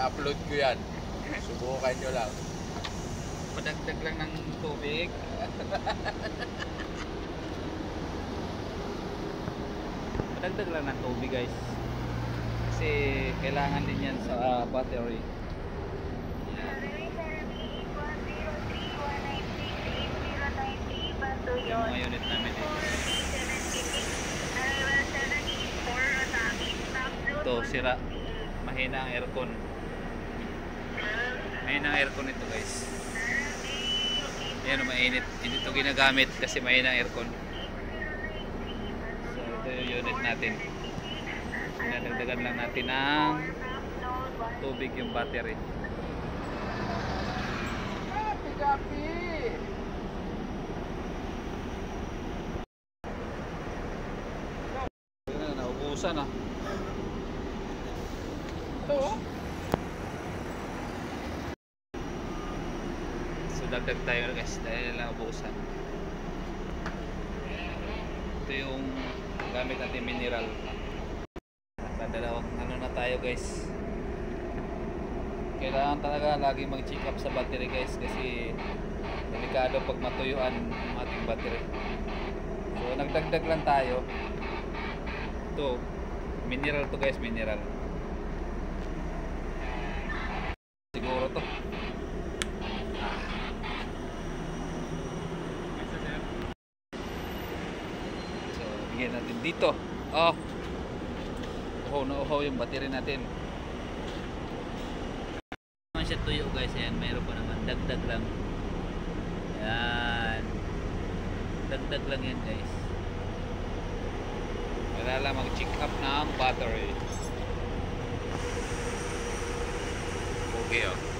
upload ko yan. Subukan nyo lang. Padagdag lang ng tubig. Padagdag lang ng tubig guys. Kasi kailangan din yan sa battery. Yung mga unit namin dito. Ito, sira. Mahina ang aircon. Mahina ang aircon ito guys. Ayan o, mainit. Hindi ito ginagamit kasi mahina ang aircon. So ito yung unit natin. Pinadagdagan lang natin ng tubig yung battery. Gapi! Naubusan ah. Ito oh. So dagdag tayo guys dahil naubusan. Ito yung gamit natin mineral. Dalawang ano na tayo guys. Kailangan talaga lagi mag-check up sa battery guys kasi delikado pag matuyuan ang ating battery. So nagdagdag lang tayo. Ito, mineral to guys, mineral. Siguro to. So, bigyan natin dito. Oh. Uhaw na uhaw yung battery natin. Naman siya tuyo guys, yan. Mayroon pa naman. Dagdag lang. Yan. Dagdag lang yan guys. Kaya lang mag-check up ng battery. Okay oh.